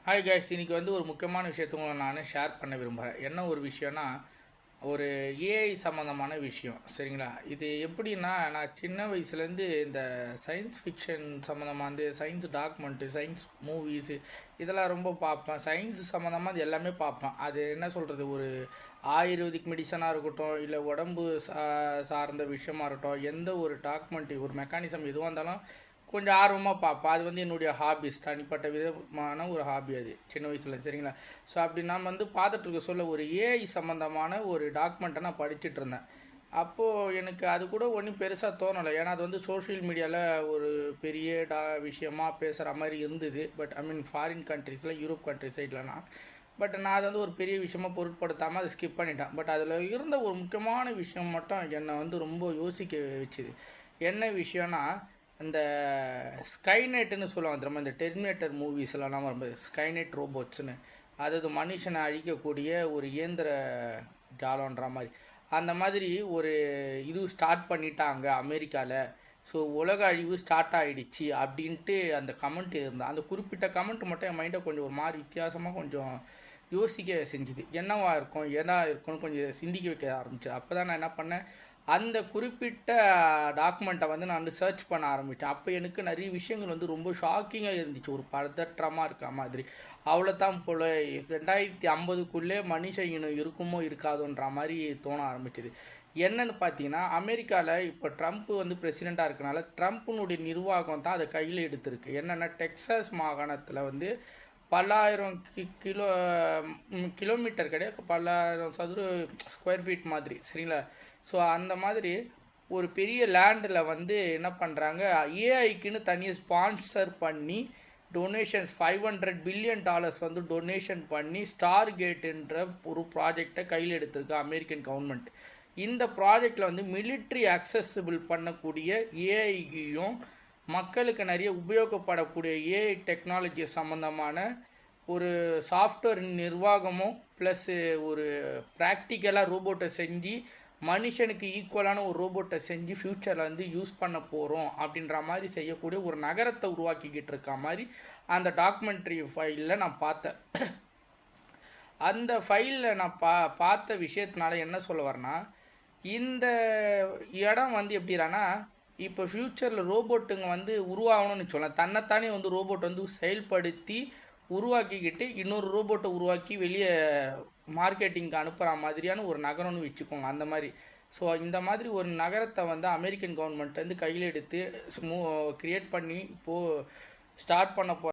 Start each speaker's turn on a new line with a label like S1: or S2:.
S1: Hi guys, இன்றைக்கி வந்து ஒரு முக்கியமான விஷயத்த உங்களை நான் ஷேர் பண்ண விரும்புகிறேன். என்ன ஒரு விஷயம்னா, ஒரு ஏஐ சம்மந்தமான விஷயம். சரிங்களா? இது எப்படின்னா, நான் சின்ன வயசுலேருந்து இந்த சயின்ஸ் ஃபிக்ஷன் சம்மந்தமாக வந்து சயின்ஸ் டாக்குமெண்ட்டு, சயின்ஸ் மூவிஸு இதெல்லாம் ரொம்ப பார்ப்பேன். சயின்ஸ் சம்மந்தமாக அது எல்லாமே பார்ப்பேன். அது என்ன சொல்கிறது, ஒரு ஆயுர்வேதிக் மெடிசனாக இருக்கட்டும், இல்லை உடம்பு சார்ந்த விஷயமா இருக்கட்டும், எந்த ஒரு டாக்குமெண்ட்டு, ஒரு மெக்கானிசம் எதுவாக இருந்தாலும் கொஞ்சம் ஆர்வமாக பார்ப்பேன். அது வந்து என்னுடைய ஹாபிஸ், தனிப்பட்ட விதமான ஒரு ஹாபி அது சின்ன வயசில். சரிங்களா? ஸோ அப்படி நான் வந்து பார்த்துட்ருக்க சொல்ல ஒரு ஏஐ சம்மந்தமான ஒரு டாக்குமெண்ட்டை நான் படிச்சுட்டு இருந்தேன். அப்போது எனக்கு அது கூட ஒன்றும் பெருசாக தோணலை. ஏன்னா அது வந்து சோஷியல் மீடியாவில் ஒரு பெரிய விஷயமாக பேசுகிற மாதிரி இருந்தது. பட் ஐ மீன் ஃபாரின் கண்ட்ரீஸில், யூரோப் கண்ட்ரி சைட்லலாம். பட் நான் அது வந்து ஒரு பெரிய விஷயமாக பொருட்படுத்தாமல் அதை ஸ்கிப் பண்ணிட்டேன். பட் அதில் இருந்த ஒரு முக்கியமான விஷயம் மட்டும் என்னை வந்து ரொம்ப யோசிக்க வச்சுது. என்ன விஷயம்னா, இந்த ஸ்கைநெட்டுன்னு சொல்லுவாங்க தெரியுமா, இந்த டெர்மினேட்டர் மூவிஸ்லாம் வரும்போது ஸ்கைநெட் ரோபோட்ஸ்னு, அதாவது மனுஷனை அழிக்கக்கூடிய ஒரு இயந்திர ஜாலன்ற மாதிரி. அந்த மாதிரி ஒரு இது ஸ்டார்ட் பண்ணிட்டாங்க அமெரிக்காவில். ஸோ உலக அழிவு ஸ்டார்ட் ஆகிடுச்சு அப்படின்ட்டு அந்த கமெண்ட் இருந்தால், அந்த குறிப்பிட்ட கமெண்ட் மட்டும் என் மைண்டை கொஞ்சம் ஒரு மாதிரி வித்தியாசமாக கொஞ்சம் யோசிக்க செஞ்சுது. என்னவா இருக்கும், ஏன்னா இருக்கும்னு கொஞ்சம் சிந்திக்க வைக்க ஆரம்பிச்சு. அப்போ தான் நான் என்ன பண்ணேன், அந்த குறிப்பிட்ட டாக்குமெண்ட்டை வந்து நான் வந்து சர்ச் பண்ண ஆரம்பித்தேன். அப்போ எனக்கு நிறைய விஷயங்கள் வந்து ரொம்ப ஷாக்கிங்காக இருந்துச்சு. ஒரு பதற்றமாக இருக்க மாதிரி. அவ்வளோதான் போல் 2050க்குள்ளே மனுஷ இனம் இருக்குமோ இருக்காதோன்ற மாதிரி தோண ஆரம்பிச்சிது. என்னன்னு பார்த்தீங்கன்னா, அமெரிக்காவில் இப்போ ட்ரம்ப் வந்து பிரசிடெண்ட்டாக இருக்கனால ட்ரம்ப்பினுடைய நிர்வாகம் தான் அதை கையில் எடுத்திருக்கு. என்னென்னா, டெக்ஸாஸ் மாகாணத்தில் வந்து பல்லாயிரம் கிலோமீட்டர் கிடையாது, பல்லாயிரம் சதுர ஸ்கொயர் ஃபீட் மாதிரி. சரிங்களா? ஸோ அந்த மாதிரி ஒரு பெரிய லேண்டில் வந்து என்ன பண்ணுறாங்க, ஏஐக்குன்னு தனியாக ஸ்பான்சர் பண்ணி டொனேஷன்ஸ் $500 பில்லியன் வந்து டொனேஷன் பண்ணி ஸ்டார் கேட்டுன்ற ஒரு ப்ராஜெக்டை கையில் எடுத்திருக்கு அமெரிக்கன் கவர்மெண்ட். இந்த ப்ராஜெக்டில் வந்து மிலிட்ரி அக்சசிபிள் பண்ணக்கூடிய ஏஐயும் மக்களுக்கு நிறைய உபயோகப்படக்கூடிய ஏஐ டெக்னாலஜி சம்மந்தமான ஒரு சாஃப்ட்வேர் நிர்வாகமும் ப்ளஸ்ஸு ஒரு ப்ராக்டிக்கலாக ரோபோட்டை செஞ்சு மனுஷனுக்கு ஈக்குவலான ஒரு ரோபோட்டை செஞ்சு ஃப்யூச்சரில் வந்து யூஸ் பண்ண போகிறோம் அப்படின்ற மாதிரி செய்யக்கூடிய ஒரு நகரத்தை உருவாக்கிக்கிட்டு இருக்க மாதிரி அந்த டாக்குமெண்ட்ரி ஃபைலில் நான் பார்த்தேன். அந்த ஃபைலில் நான் பார்த்த விஷயத்தினால என்ன சொல்ல வரேன்னா, இந்த இடம் வந்து எப்படிறானா, இப்போ ஃப்யூச்சரில் ரோபோட்டுங்க வந்து உருவாகணும்னு சொல்லலாம். தன்னைத்தானே வந்து ரோபோட் வந்து செயல்படுத்தி உருவாக்கிக்கிட்டு இன்னொரு ரோபோட்டை உருவாக்கி வெளியே மார்க்கெட்டிங்க்கு அனுப்புகிற மாதிரியான ஒரு நகரம்னு வச்சுக்கோங்க, அந்த மாதிரி. ஸோ இந்த மாதிரி ஒரு நகரத்தை வந்து அமெரிக்கன் கவர்மெண்ட் வந்து கையில் எடுத்து க்ரியேட் பண்ணி இப்போது ஸ்டார்ட் பண்ண